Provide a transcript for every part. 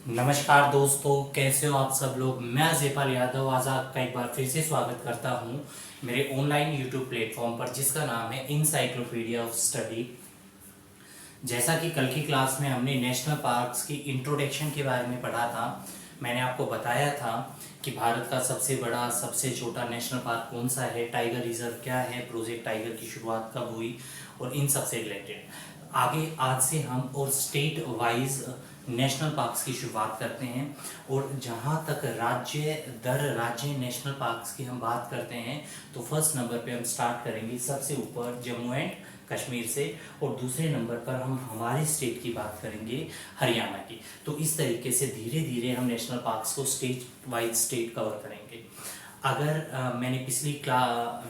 नमस्कार दोस्तों, कैसे हो आप सब लोग। मैं जेपाल यादव आज आपका एक बार फिर से स्वागत करता हूं मेरे ऑनलाइन यूट्यूब प्लेटफॉर्म पर, जिसका नाम है इनसाइक्लोपीडिया ऑफ स्टडी। जैसा कि कल की क्लास में हमने नेशनल पार्क्स की इंट्रोडक्शन के बारे में पढ़ा था, मैंने आपको बताया था कि भारत का सबसे बड़ा सबसे छोटा नेशनल पार्क कौन सा है, टाइगर रिजर्व क्या है, प्रोजेक्ट टाइगर की शुरुआत कब हुई और इन सब से रिलेटेड। आगे आज से हम और स्टेट वाइज नेशनल पार्क्स की शुरुआत करते हैं। और जहाँ तक राज्य दर राज्य नेशनल पार्क्स की हम बात करते हैं, तो फर्स्ट नंबर पे हम स्टार्ट करेंगे सबसे ऊपर जम्मू एंड कश्मीर से, और दूसरे नंबर पर हम हमारे स्टेट की बात करेंगे, हरियाणा की। तो इस तरीके से धीरे धीरे हम नेशनल पार्क्स को स्टेट वाइज स्टेट कवर करेंगे। अगर मैंने पिछली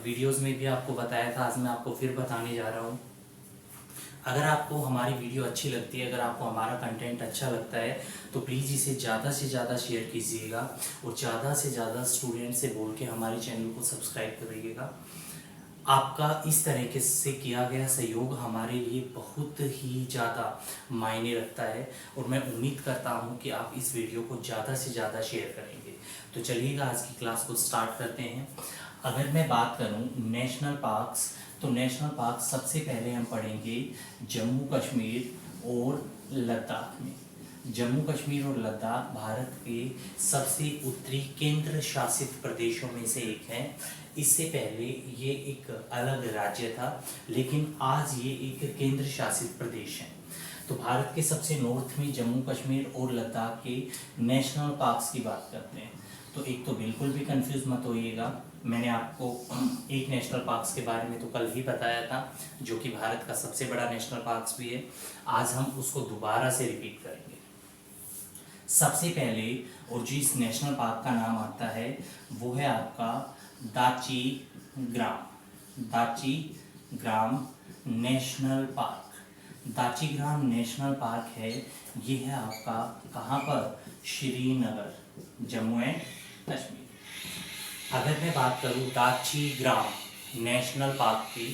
वीडियोस में भी आपको बताया था, आज मैं आपको फिर बताने जा रहा हूँ। अगर आपको हमारी वीडियो अच्छी लगती है, अगर आपको हमारा कंटेंट अच्छा लगता है, तो प्लीज़ इसे ज़्यादा से ज़्यादा शेयर कीजिएगा और ज़्यादा से ज़्यादा स्टूडेंट से बोल के हमारे चैनल को सब्सक्राइब करिएगा। आपका इस तरीके से किया गया सहयोग हमारे लिए बहुत ही ज़्यादा मायने रखता है, और मैं उम्मीद करता हूँ कि आप इस वीडियो को ज़्यादा से ज़्यादा शेयर करेंगे। तो चलिएगा आज की क्लास को स्टार्ट करते हैं। अगर मैं बात करूँ नेशनल पार्क्स, तो नेशनल पार्क सबसे पहले हम पढ़ेंगे जम्मू कश्मीर और लद्दाख में। जम्मू कश्मीर और लद्दाख भारत के सबसे उत्तरी केंद्र शासित प्रदेशों में से एक है। इससे पहले ये एक अलग राज्य था, लेकिन आज ये एक केंद्र शासित प्रदेश है। तो भारत के सबसे नॉर्थ में जम्मू कश्मीर और लद्दाख के नेशनल पार्क्स की बात करते हैं। तो एक तो बिल्कुल भी कंफ्यूज मत होइएगा, मैंने आपको एक नेशनल पार्क्स के बारे में तो कल ही बताया था, जो कि भारत का सबसे बड़ा नेशनल पार्क्स भी है। आज हम उसको दोबारा से रिपीट करेंगे। सबसे पहले और जो इस नेशनल पार्क का नाम आता है वो है आपका दाची ग्राम नेशनल पार्क। दाची ग्राम नेशनल पार्क है, ये है आपका कहाँ पर, श्रीनगर, जम्मू एंड कश्मीर। अगर मैं बात करूँ दाची ग्राम नेशनल पार्क की,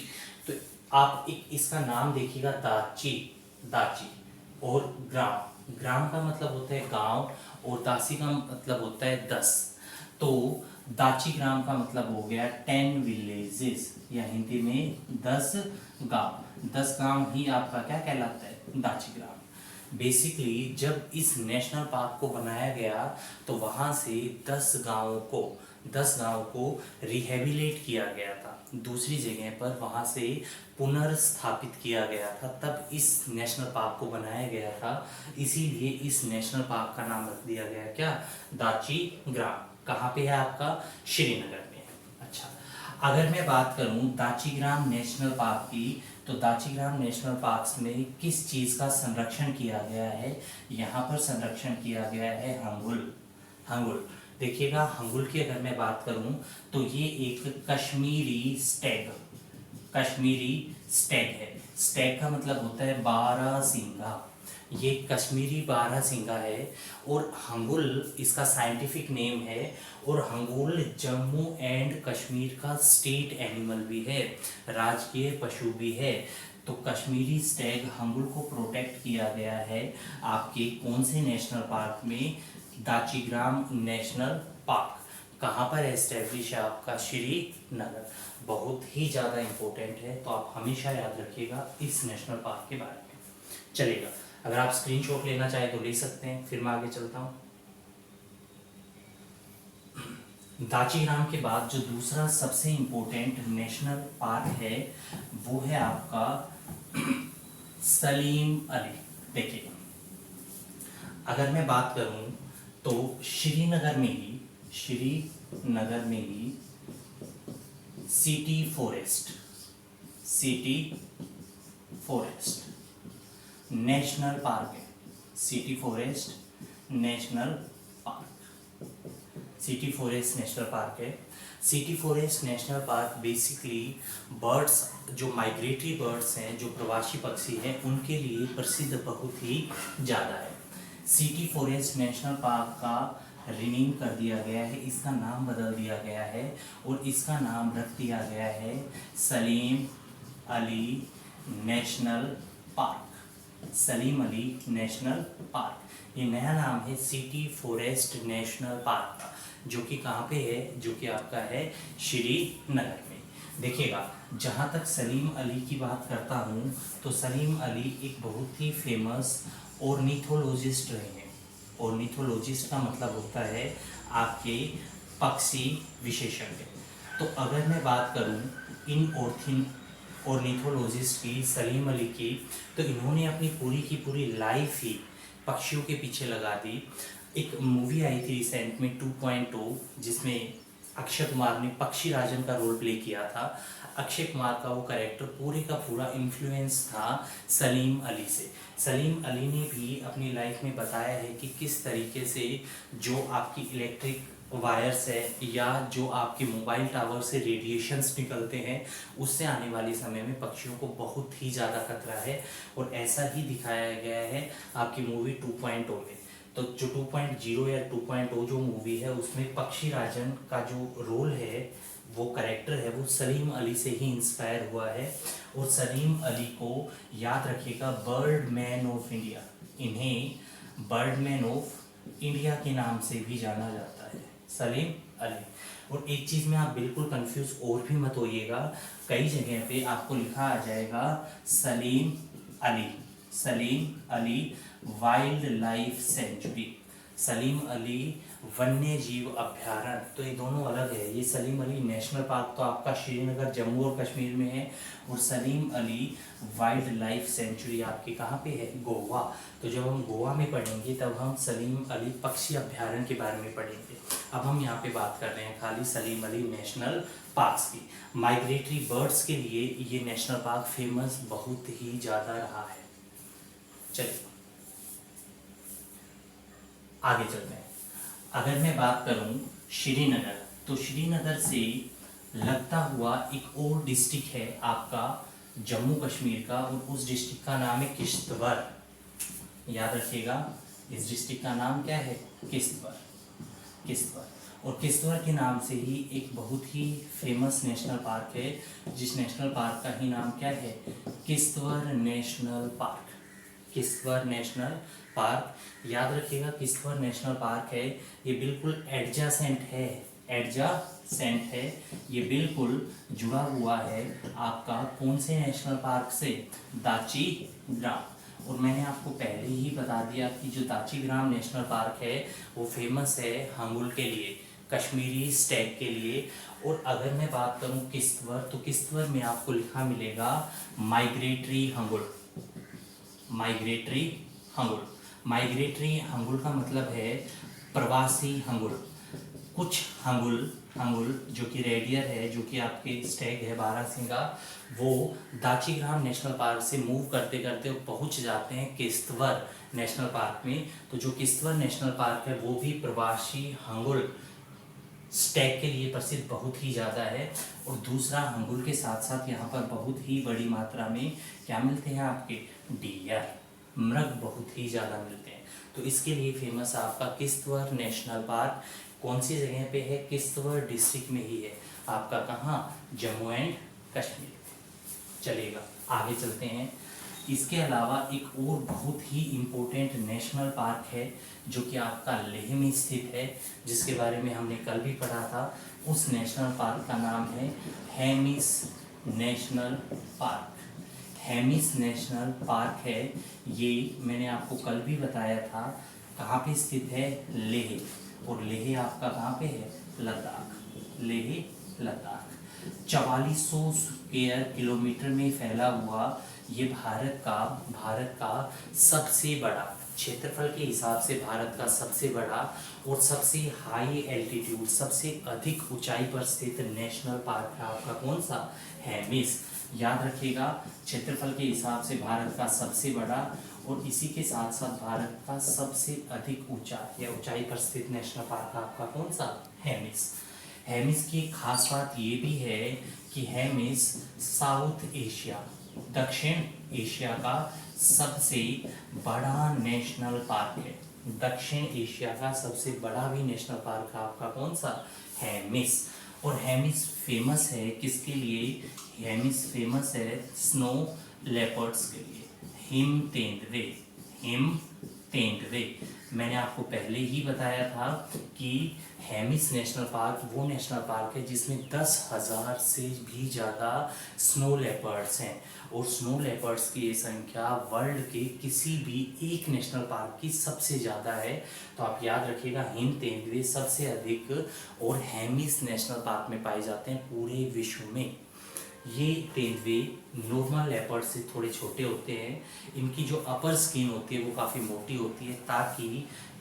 तो आप एक इसका नाम देखिएगा, दाची और ग्राम का मतलब होता है गांव, और दासी का मतलब होता है 10। तो दाची ग्राम का मतलब हो गया 10 विलेजेस, या हिंदी में 10 गांव। 10 गांव ही आपका क्या कहलाता है, दाची ग्राम। बेसिकली जब इस नेशनल पार्क को बनाया गया, तो वहां से 10 गांवों को रिहेबिलिट किया गया था, दूसरी जगह पर वहां से पुनर्स्थापित किया गया था, तब इस नेशनल पार्क को बनाया गया था। इसीलिए इस नेशनल पार्क का नाम रख दिया गया क्या, दाची ग्राम। कहाँ पे है आपका, श्रीनगर में। अच्छा, अगर मैं बात करूं दाचीग्राम नेशनल पार्क की, तो दाचीग्राम नेशनल पार्क में किस चीज का संरक्षण किया गया है, यहाँ पर संरक्षण किया गया है हंगुल। देखिएगा, हंगुल की अगर मैं बात करूं, तो ये एक कश्मीरी स्टैग है। स्टैग का मतलब होता है बारहसिंगा, ये कश्मीरी बारहसिंगा है। और हंगुल इसका साइंटिफिक नेम है, और हंगुल जम्मू एंड कश्मीर का स्टेट एनिमल भी है, राजकीय पशु भी है। तो कश्मीरी स्टैग हंगुल को प्रोटेक्ट किया गया है आपके कौन से नेशनल पार्क में, दाचीग्राम नेशनल पार्क। कहाँ पर एस्टेब्लिश है आपका, श्रीनगर। बहुत ही ज़्यादा इम्पोर्टेंट है, तो आप हमेशा याद रखिएगा इस नेशनल पार्क के बारे में। चलेगा, अगर आप स्क्रीनशॉट लेना चाहें तो ले सकते हैं, फिर मैं आगे चलता हूँ। दाचीग्राम के बाद जो दूसरा सबसे इम्पोर्टेंट नेशनल पार्क है वो है आपका सलीम अली। देखिए, अगर मैं बात करूं तो श्रीनगर में ही सिटी फॉरेस्ट नेशनल पार्क है। सिटी फॉरेस्ट नेशनल पार्क है। City forest national park basically birds, जो माइग्रेटरी बर्ड्स हैं, जो प्रवासी पक्षी हैं, उनके लिए प्रसिद्ध बहुत ही ज़्यादा है। सिटी फॉरेस्ट नेशनल पार्क का रिनेम कर दिया गया है, इसका नाम बदल दिया गया है, और इसका नाम रख दिया गया है सलीम अली नेशनल पार्क। ये नया नाम है सिटी फॉरेस्ट नेशनल पार्क का, जो कि कहाँ पे है, जो कि आपका है श्रीनगर में। देखिएगा, जहाँ तक सलीम अली की बात करता हूँ तो सलीम अली एक बहुत ही फेमस ऑर्निथोलॉजिस्ट रहे हैं। ऑर्निथोलॉजिस्ट का मतलब होता है आपके पक्षी विशेषज्ञ। तो अगर मैं बात करूं इन ऑर्निथोलॉजिस्ट की, सलीम अली की, तो इन्होंने अपनी पूरी की पूरी लाइफ ही पक्षियों के पीछे लगा दी। एक मूवी आई थी रिसेंट में 2.0, जिसमें अक्षय कुमार ने पक्षी राजन का रोल प्ले किया था। अक्षय कुमार का वो कैरेक्टर पूरे का पूरा इन्फ्लुएंस था सलीम अली से। सलीम अली ने भी अपनी लाइफ में बताया है कि किस तरीके से जो आपकी इलेक्ट्रिक वायर्स है या जो आपके मोबाइल टावर से रेडिएशंस निकलते हैं, उससे आने वाले समय में पक्षियों को बहुत ही ज़्यादा खतरा है। और ऐसा ही दिखाया गया है आपकी मूवी 2.0 में। तो जो 2.0 या 2.0 जो मूवी है, उसमें पक्षी राजन का जो रोल है, वो कैरेक्टर है, वो सलीम अली से ही इंस्पायर हुआ है। और सलीम अली को याद रखिएगा बर्ड मैन ऑफ इंडिया, इन्हें बर्ड मैन ऑफ इंडिया के नाम से भी जाना जाता है, सलीम अली। और एक चीज़ में आप बिल्कुल कंफ्यूज और भी मत होइएगा, कई जगह पे आपको लिखा आ जाएगा Salim Ali, Salim Ali wild life sanctuary, Salim Ali वन्य जीव अभ्यारण्य। तो ये दोनों अलग है। ये सलीम अली नेशनल पार्क तो आपका श्रीनगर जम्मू और कश्मीर में है, और Salim Ali wild life sanctuary आपके कहाँ पे है, गोवा। तो जब हम गोवा में पढ़ेंगे तब हम सलीम अली पक्षी अभ्यारण्य के बारे में पढ़ेंगे। अब हम यहाँ पे बात कर रहे हैं खाली सलीम अली नेशनल पार्क की। माइग्रेटरी बर्ड्स के लिए ये नेशनल पार्क फेमस बहुत ही ज़्यादा रहा है। चलिए आगे चलते हैं। अगर मैं बात करूं श्रीनगर, तो श्रीनगर से लगता हुआ एक और डिस्ट्रिक्ट है आपका जम्मू कश्मीर का, और उस डिस्ट्रिक्ट का नाम है किश्तवाड़। याद रखिएगा, इस डिस्ट्रिक्ट का नाम क्या है, किश्तवाड़। किश्तवाड़, और किश्तवाड़ के नाम से ही एक बहुत ही फेमस नेशनल पार्क है, जिस नेशनल पार्क का ही नाम क्या है, Kishtwar national park. Kishtwar national park, याद रखिएगा किश्तवाड़ नेशनल पार्क है, ये बिल्कुल एडजासेंट है, एडजासेंट है, ये बिल्कुल जुड़ा हुआ है आपका कौन से नेशनल पार्क से, दाची ग्राम। और मैंने आपको पहले ही बता दिया कि जो दाची ग्राम नेशनल पार्क है वो फेमस है हंगुल के लिए, कश्मीरी स्टैग के लिए। और अगर मैं बात करूं किश्तवाड़, तो किश्तवाड़ में आपको लिखा मिलेगा migratory hangul, migratory hangul. Migratory hangul का मतलब है प्रवासी हंगुल। कुछ हंगुल जो कि रेडियर है, जो कि आपके स्टैग है बारहसिंगा, वो दाचीग्राम नेशनल पार्क से मूव करते करते पहुंच जाते हैं किश्तवाड़ नेशनल पार्क में। तो जो किश्तवाड़ नेशनल पार्क है वो भी प्रवासी हंगुल स्टैग के लिए प्रसिद्ध बहुत ही ज़्यादा है। और दूसरा, हंगुल के साथ साथ यहाँ पर बहुत ही बड़ी मात्रा में क्या मिलते हैं, आपके डियर, मृग बहुत ही ज़्यादा मिलते हैं। तो इसके लिए फेमस आपका किश्तवाड़ नेशनल पार्क कौन सी जगह पे है, किश्तवाड़ डिस्ट्रिक्ट में ही है आपका, कहाँ, जम्मू एंड कश्मीर। चलेगा आगे चलते हैं। इसके अलावा एक और बहुत ही इम्पोर्टेंट नेशनल पार्क है जो कि आपका लेह में स्थित है, जिसके बारे में हमने कल भी पढ़ा था। उस नेशनल पार्क का नाम है Hemis national park. Hemis national park है, ये मैंने आपको कल भी बताया था, कहाँ पे स्थित है, लेह। और लेह आपका कहाँ पे है, लद्दाख, लेह लद्दाख। 4400 स्क्वायर किलोमीटर में फैला हुआ ये भारत का सबसे बड़ा, क्षेत्रफल के हिसाब से भारत का सबसे बड़ा और सबसे हाई एल्टीट्यूड, सबसे अधिक ऊंचाई पर स्थित नेशनल पार्क है आपका कौन सा, हेमिस। याद रखिएगा, क्षेत्रफल के हिसाब से भारत का सबसे बड़ा और इसी के साथ साथ भारत का सबसे अधिक ऊंचा या ऊंचाई पर स्थित नेशनल पार्क आपका कौन सा, हेमिस। हेमिस की खास बात ये भी है कि हेमिस साउथ एशिया, दक्षिण एशिया का सबसे बड़ा नेशनल पार्क है। दक्षिण एशिया का सबसे बड़ा भी नेशनल पार्क है आपका कौन सा, हेमिस। और हेमिस फेमस है किसके लिए, हेमिस फेमस है स्नो लेपर्ड्स के लिए, हिम तेंदुए, हिम तेंदुए। मैंने आपको पहले ही बताया था कि हेमिस नेशनल पार्क वो नेशनल पार्क है जिसमें 10,000 से भी ज़्यादा स्नो लेपर्ड्स हैं, और स्नो लेपर्ड्स की ये संख्या वर्ल्ड के किसी भी एक नेशनल पार्क की सबसे ज़्यादा है। तो आप याद रखिएगा, हिम तेंदुए सबसे अधिक और हेमिस नेशनल पार्क में पाए जाते हैं पूरे विश्व में। ये तेंदुए नॉर्मल लेपर्ड से थोड़े छोटे होते हैं। इनकी जो अपर स्किन होती है वो काफ़ी मोटी होती है ताकि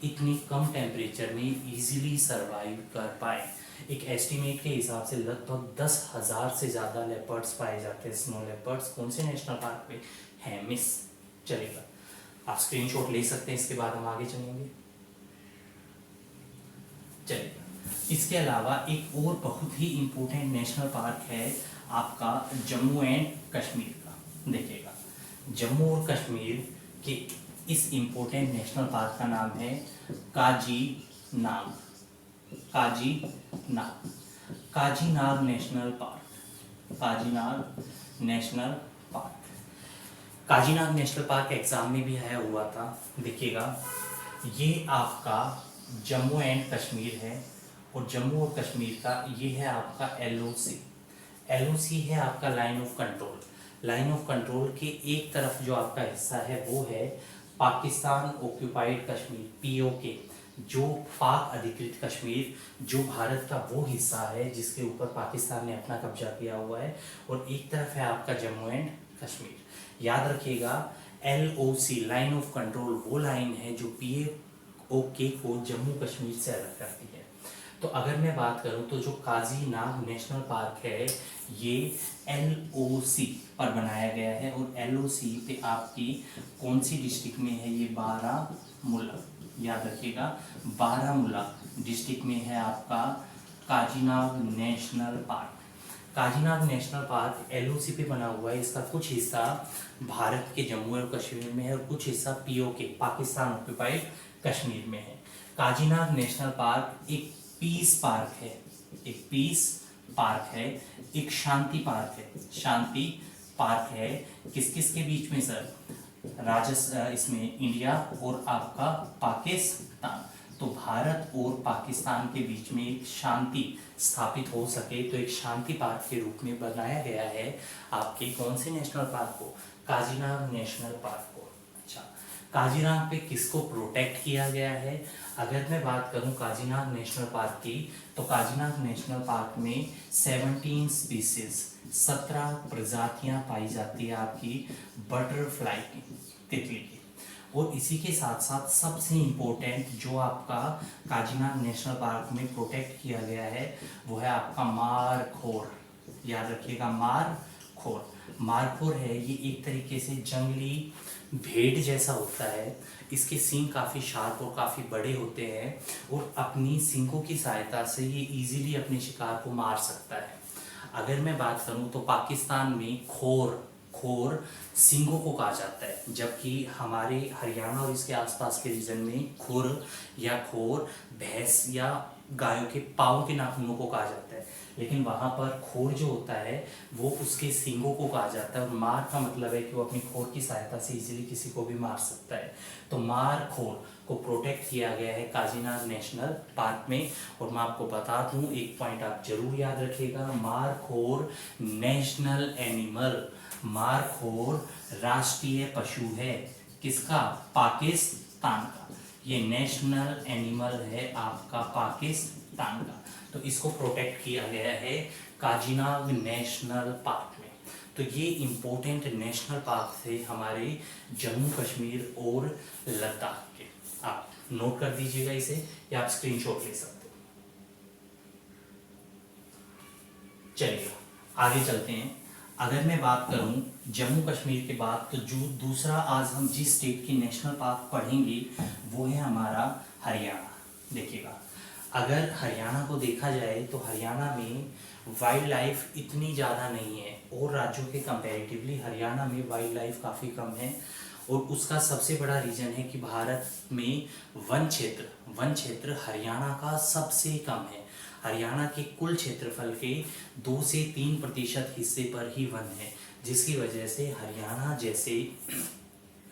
इतनी कम टेम्परेचर में इजीली सरवाइव कर पाए। एक एस्टीमेट के हिसाब से लगभग 10,000 से ज़्यादा लेपर्ड्स पाए जाते हैं, स्नो लेपर्ड्स। कौन से नेशनल पार्क में? हेमिस। चलेगा, आप स्क्रीनशॉट ले सकते हैं, इसके बाद हम आगे चलेंगे। चलेगा, इसके अलावा एक और बहुत ही इम्पोर्टेंट नेशनल पार्क है आपका जम्मू एंड कश्मीर का। देखिएगा, जम्मू और कश्मीर के इस इम्पोर्टेंट नेशनल पार्क का नाम है Kazinag. Kazinag, Kazinag national park. Kazinag national park, Kazinag national park exam में भी आया हुआ था। देखिएगा, ये आपका जम्मू एंड कश्मीर है, और जम्मू और कश्मीर का ये है आपका एलओसी। एलओसी है आपका line of control. Line of control के एक तरफ जो आपका हिस्सा है वो है पाकिस्तान ऑक्यूपाइड कश्मीर, पीओके, जो पाक अधिकृत कश्मीर, जो भारत का वो हिस्सा है जिसके ऊपर पाकिस्तान ने अपना कब्जा किया हुआ है, और एक तरफ है आपका जम्मू एंड कश्मीर। याद रखिएगा, एलओसी लाइन ऑफ कंट्रोल वो लाइन है जो पीओके को जम्मू कश्मीर से अलग करती है। तो अगर मैं बात करूं तो जो काजीनाग नेशनल पार्क है ये एलओसी पर बनाया गया है, और एलओसी पे आपकी कौन सी डिस्ट्रिक्ट में है? ये बारामूला। याद रखिएगा, बारामूला डिस्ट्रिक्ट में है आपका Kazinag national park. Kazinag national park LOC पे बना हुआ है। इसका कुछ हिस्सा भारत के जम्मू और कश्मीर में है और कुछ हिस्सा पीओके, पाकिस्तान ऑक्यूपाइड कश्मीर में है। काजीनाग नेशनल पार्क एक पीस पार्क है, एक पीस पार्क है, एक शांति पार्क है। शांति पार्क है किस किस के बीच में सर? इसमें इंडिया और आपका पाकिस्तान। तो भारत और पाकिस्तान के बीच में एक शांति स्थापित हो सके तो एक शांति पार्क के रूप में बनाया गया है आपके कौन से नेशनल पार्क को? काजीनाग नेशनल पार्क को। अच्छा, काजीनाग पे किसको प्रोटेक्ट किया गया है? अगर मैं बात करूं काजीनाग नेशनल पार्क की, तो काजीनाग नेशनल पार्क में 17 स्पीसीज, 17 प्रजातियां पाई जाती है आपकी बटरफ्लाई की, तितली की। और इसी के साथ साथ सबसे इम्पोर्टेंट जो आपका काजीनाग नेशनल पार्क में प्रोटेक्ट किया गया है वो है आपका मारखोर। याद रखिएगा, मारखोर। मारखोर है ये एक तरीके से जंगली भेड़ जैसा होता है। इसके सींग काफ़ी शार्प और काफ़ी बड़े होते हैं, और अपनी सींगों की सहायता से ये इजीली अपने शिकार को मार सकता है। अगर मैं बात करूं तो पाकिस्तान में खोर सींगों को कहा जाता है, जबकि हमारे हरियाणा और इसके आसपास के रीजन में खुर या खोर भैंस या गायों के पाँव के नाखूनों को कहा जाता है, लेकिन वहाँ पर खोर जो होता है वो उसके सींगों को कहा जाता है। और मार का मतलब है कि वो अपनी खोर की सहायता से इजीली किसी को भी मार सकता है। तो मार खोर को प्रोटेक्ट किया गया है काजीनाग नेशनल पार्क में। और मैं आपको बता दूं, एक पॉइंट आप जरूर याद रखिएगा, मारखोर नेशनल एनिमल, मारखोर राष्ट्रीय पशु है। किसका? पाकिस्तान का। ये नेशनल एनिमल है आपका पाकिस्तान का। तो इसको प्रोटेक्ट किया गया है काजीनाग नेशनल पार्क में। तो ये इम्पोर्टेंट नेशनल पार्क थे हमारे जम्मू कश्मीर और लद्दाख के। आप नोट कर दीजिएगा इसे, या आप स्क्रीनशॉट ले सकते हो। चलिए आगे चलते हैं। अगर मैं बात करूं जम्मू कश्मीर के बाद, तो जो दूसरा आज हम जिस स्टेट की नेशनल पार्क पढ़ेंगे वो है हमारा हरियाणा। देखिएगा, अगर हरियाणा को देखा जाए तो हरियाणा में वाइल्ड लाइफ इतनी ज़्यादा नहीं है, और राज्यों के कंपैरेटिवली हरियाणा में वाइल्ड लाइफ काफ़ी कम है। और उसका सबसे बड़ा रीज़न है कि भारत में वन क्षेत्र हरियाणा का सबसे कम है। हरियाणा के कुल क्षेत्रफल के 2 से 3% हिस्से पर ही वन है, जिसकी वजह से हरियाणा जैसे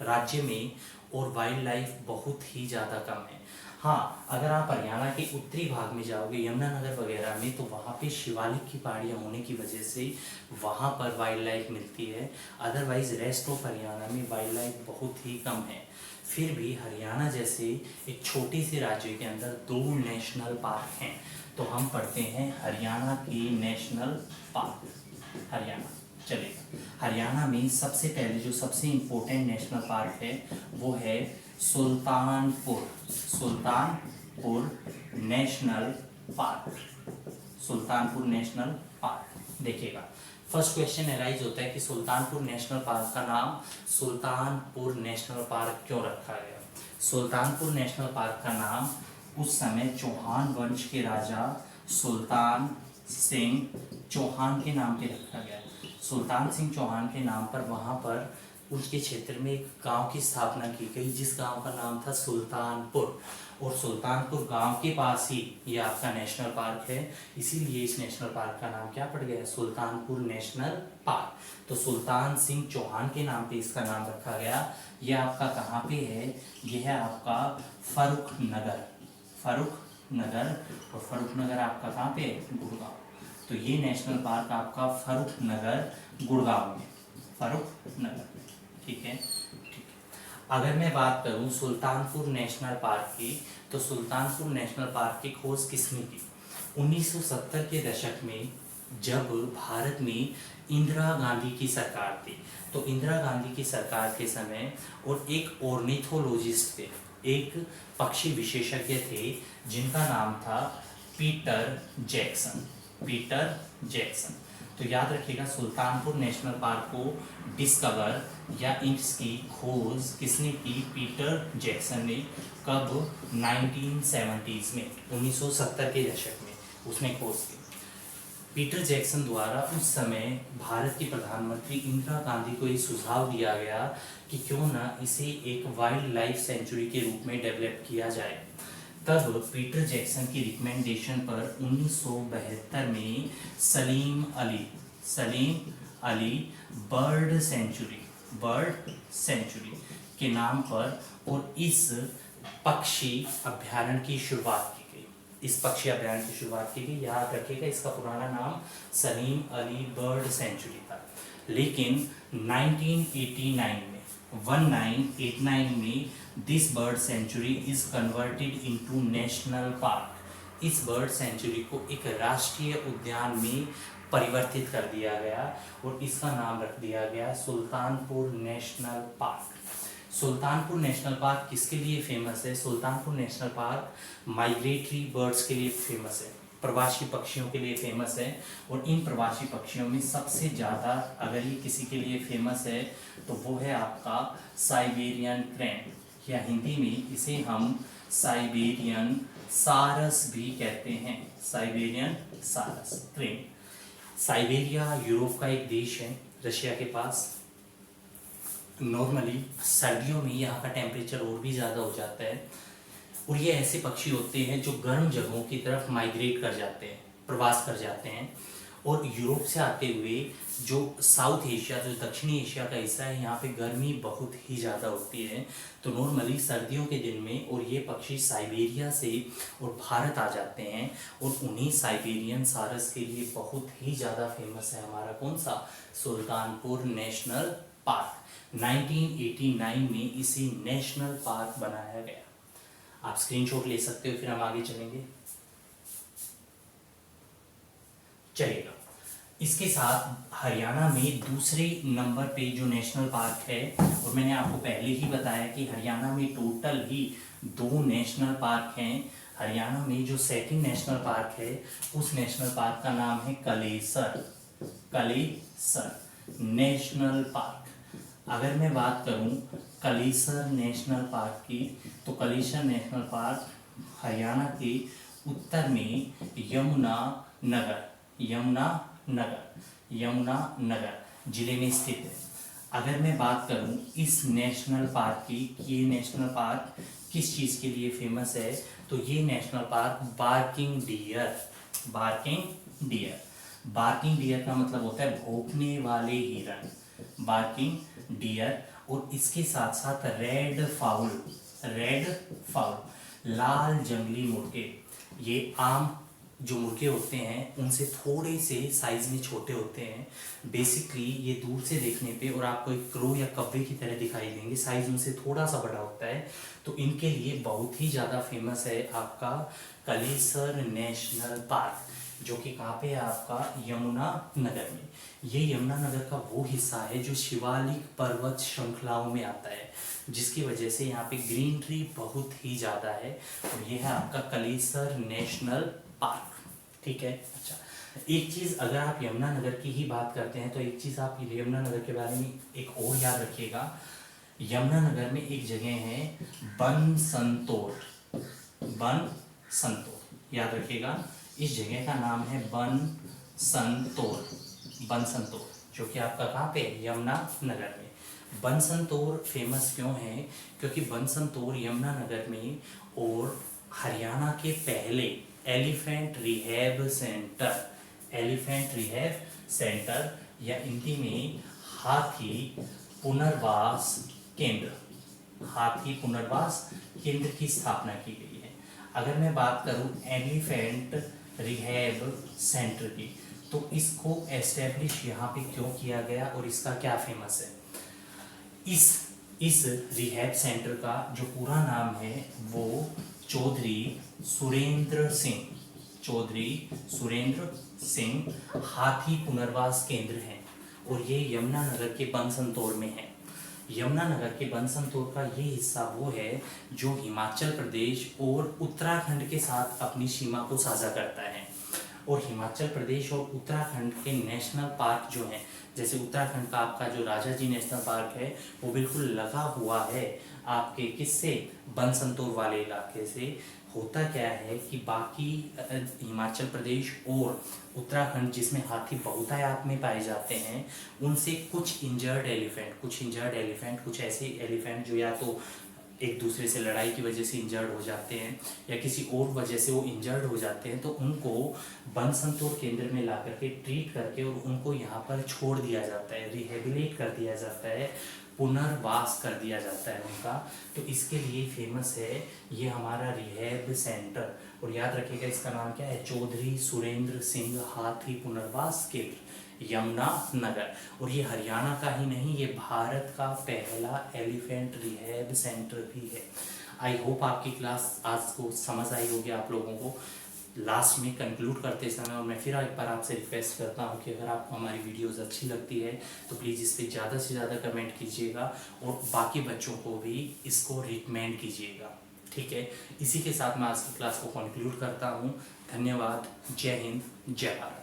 राज्य में और वाइल्ड लाइफ बहुत ही ज़्यादा कम है। हाँ, अगर आप हरियाणा के उत्तरी भाग में जाओगे यमुनानगर वगैरह में, तो वहाँ पे शिवालिक की पहाड़ियाँ होने की वजह से वहाँ पर वाइल्ड लाइफ मिलती है। अदरवाइज रेस्ट ऑफ हरियाणा में वाइल्ड लाइफ बहुत ही कम है। फिर भी हरियाणा जैसे एक छोटे से राज्य के अंदर 2 नेशनल पार्क हैं। तो हम पढ़ते हैं हरियाणा की नेशनल पार्क। हरियाणा चलेगा। हरियाणा में सबसे पहले जो सबसे इम्पोर्टेंट नेशनल पार्क है वो है Sultanpur national park. Sultanpur national park देखिएगा, फर्स्ट क्वेश्चन अराइज होता है कि सुल्तानपुर नेशनल पार्क का नाम सुल्तानपुर नेशनल पार्क क्यों रखा गया। सुल्तानपुर नेशनल पार्क का नाम उस समय चौहान वंश के राजा सुल्तान सिंह चौहान के नाम पे रखा गया। सुल्तान सिंह चौहान के नाम पर वहाँ पर उसके क्षेत्र में एक गांव की स्थापना की गई, जिस गांव का नाम था सुल्तानपुर। और सुल्तानपुर गांव के पास ही ये आपका नेशनल पार्क है, इसीलिए इस नेशनल पार्क का नाम क्या पड़ गया, सुल्तानपुर नेशनल पार्क। तो सुल्तान सिंह चौहान के नाम पे इसका नाम रखा गया। ये आपका कहाँ पे है, ये है आपका फर्रुखनगर। और फर्रुखनगर आपका कहाँ पे है, गुड़गांव। तो ये नेशनल पार्क आपका फर्रुखनगर गुड़गांव में, फर्रुखनगर। ठीक है। अगर मैं बात करूं सुल्तानपुर नेशनल पार्क की, तो सुल्तानपुर नेशनल पार्क की खोज किसने की। 1970 के दशक में जब भारत में इंदिरा गांधी की सरकार थी, तो इंदिरा गांधी की सरकार के समय और एक ऑर्निथोलॉजिस्ट थे, एक पक्षी विशेषज्ञ थे जिनका नाम था पीटर जैक्सन। तो याद रखिएगा, सुल्तानपुर नेशनल पार्क को डिस्कवर या इसकी खोज किसने की, पीटर जैक्सन ने। कब, 1970s में, 1970 के दशक में उसने खोज की। पीटर जैक्सन द्वारा उस समय भारत की प्रधानमंत्री इंदिरा गांधी को ये सुझाव दिया गया कि क्यों ना इसे एक वाइल्ड लाइफ सेंचुरी के रूप में डेवलप किया जाए। तब पीटर जैक्सन की रिकमेंडेशन पर 1972 में सलीम अली बर्ड सेंचुरी के नाम पर और इस पक्षी अभ्यारण्य की शुरुआत की गई। याद रखिएगा, इसका पुराना नाम सलीम अली बर्ड सेंचुरी था। लेकिन 1989 में this bird sanctuary is converted into national park. इस बर्ड सेंचुरी को एक राष्ट्रीय उद्यान में परिवर्तित कर दिया गया और इसका नाम रख दिया गया Sultanpur national park. Sultanpur national park किसके लिए फेमस है, Sultanpur national park migratory birds के लिए फेमस है, प्रवासी पक्षियों के लिए फेमस है। और इन प्रवासी पक्षियों में सबसे ज़्यादा अगर ये किसी के लिए फेमस है तो वो है आपका साइबेरियन क्रेन, या हिंदी में इसे हम साइबेरियन सारस भी कहते हैं, साइबेरियन सारस क्रेन। साइबेरिया यूरोप का एक देश है, रशिया के पास। नॉर्मली सर्दियों में यहाँ का टेम्परेचर और भी ज़्यादा हो जाता है और ये ऐसे पक्षी होते हैं जो गर्म जगहों की तरफ माइग्रेट कर जाते हैं, प्रवास कर जाते हैं। और यूरोप से आते हुए जो साउथ एशिया, जो दक्षिणी एशिया का हिस्सा है, यहाँ पे गर्मी बहुत ही ज़्यादा होती है। तो नॉर्मली सर्दियों के दिन में और ये पक्षी साइबेरिया से और भारत आ जाते हैं और उन्हीं साइबेरियन सारस के लिए बहुत ही ज़्यादा फेमस है हमारा कौन सा, सुल्तानपुर नेशनल पार्क। 1989 में इसे नेशनल पार्क बनाया गया। आप स्क्रीनशॉट ले सकते हो, फिर हम आगे चलेंगे। चलेगा। इसके साथ हरियाणा में दूसरे नंबर पे जो नेशनल पार्क है, और मैंने आपको पहले ही बताया कि हरियाणा में टोटल ही 2 नेशनल पार्क हैं। हरियाणा में जो सेकंड नेशनल पार्क है उस नेशनल पार्क का नाम है कलेसर नेशनल पार्क। अगर मैं बात करूं कलेसर नेशनल पार्क की, तो कलेसर नेशनल पार्क हरियाणा के उत्तर में यमुनानगर जिले में स्थित है। अगर मैं बात करूं इस नेशनल पार्क की, ये नेशनल पार्क किस चीज़ के लिए फेमस है, तो ये नेशनल पार्क बार्किंग डियर का मतलब होता है भौंकने वाले हिरन, बार्किंग डियर। और इसके साथ साथ रेड फाउल लाल जंगली मुर्गे। ये आम जो मुर्गे होते हैं उनसे थोड़े से साइज में छोटे होते हैं। बेसिकली ये दूर से देखने पे और आपको एक क्रो या कव्वे की तरह दिखाई देंगे, साइज उनसे थोड़ा सा बड़ा होता है। तो इनके लिए बहुत ही ज़्यादा फेमस है आपका कलेसर नेशनल पार्क, जो कि कहाँ पे है आपका यमुना नगर में। ये यमुना नगर का वो हिस्सा है जो शिवालिक पर्वत श्रृंखलाओं में आता है, जिसकी वजह से यहाँ पे ग्रीनरी बहुत ही ज़्यादा है। और ये है आपका कलेसर नेशनल पार्क। ठीक है। अच्छा, एक चीज़ अगर आप यमुनानगर की ही बात करते हैं तो एक चीज़ आप यमुनानगर के बारे में एक और याद रखिएगा। यमुनानगर में एक जगह है बनसंतोर, याद रखिएगा। इस जगह का नाम है बनसंतोर, जो कि आपका कहाँ पे है, यमुनानगर में। बनसंतोर फेमस क्यों है? क्योंकि बनसंतोर यमुनानगर में और हरियाणा के पहले एलिफेंट रिहैब सेंटर या हिंदी में हाथी पुनर्वास केंद्र की स्थापना की गई है। अगर मैं बात करूं एलिफेंट रिहैब सेंटर की, तो इसको एस्टेब्लिश यहाँ पे क्यों किया गया और इसका क्या फेमस है? इस रिहैब सेंटर का जो पूरा नाम है वो चौधरी सुरेंद्र सिंह हाथी पुनर्वास केंद्र है, और ये यमुनानगर के बनसंतोर में है। यमुनानगर के बनसंतोर का ये हिस्सा वो है जो हिमाचल प्रदेश और उत्तराखंड के साथ अपनी सीमा को साझा करता है। और हिमाचल प्रदेश और उत्तराखंड के नेशनल पार्क जो हैं, जैसे उत्तराखंड का आपका जो राजाजी नेशनल पार्क है वो बिल्कुल लगा हुआ है आपके किससे, बनसंतोर वाले इलाके से। होता क्या है कि बाकी हिमाचल प्रदेश और उत्तराखंड जिसमें हाथी बहुतायत में पाए जाते हैं, उनसे कुछ इंजर्ड एलिफेंट, कुछ ऐसे एलिफेंट जो या तो एक दूसरे से लड़ाई की वजह से इंजर्ड हो जाते हैं या किसी और वजह से वो इंजर्ड हो जाते हैं, तो उनको बनसंतोर केंद्र में ला करके ट्रीट करके और उनको यहाँ पर छोड़ दिया जाता है, रिहेबिलिट कर दिया जाता है, पुनर्वास कर दिया जाता है उनका। तो इसके लिए फेमस है ये हमारा रिहैब सेंटर। और याद रखिएगा इसका नाम क्या है, चौधरी सुरेंद्र सिंह हाथी पुनर्वास केंद्र, यमुनानगर। और ये हरियाणा का ही नहीं, ये भारत का पहला एलिफेंट रिहैब सेंटर भी है। आई होप आपकी क्लास आज को समझ आई होगी आप लोगों को। लास्ट में कंक्लूड करते समय और मैं फिर एक बार आपसे रिक्वेस्ट करता हूं कि अगर आपको हमारी वीडियोस अच्छी लगती है तो प्लीज़ इस पर ज़्यादा से ज़्यादा कमेंट कीजिएगा और बाकी बच्चों को भी इसको रिकमेंड कीजिएगा। ठीक है, इसी के साथ मैं आज की क्लास को कंक्लूड करता हूँ। धन्यवाद। जय हिंद, जय भारत।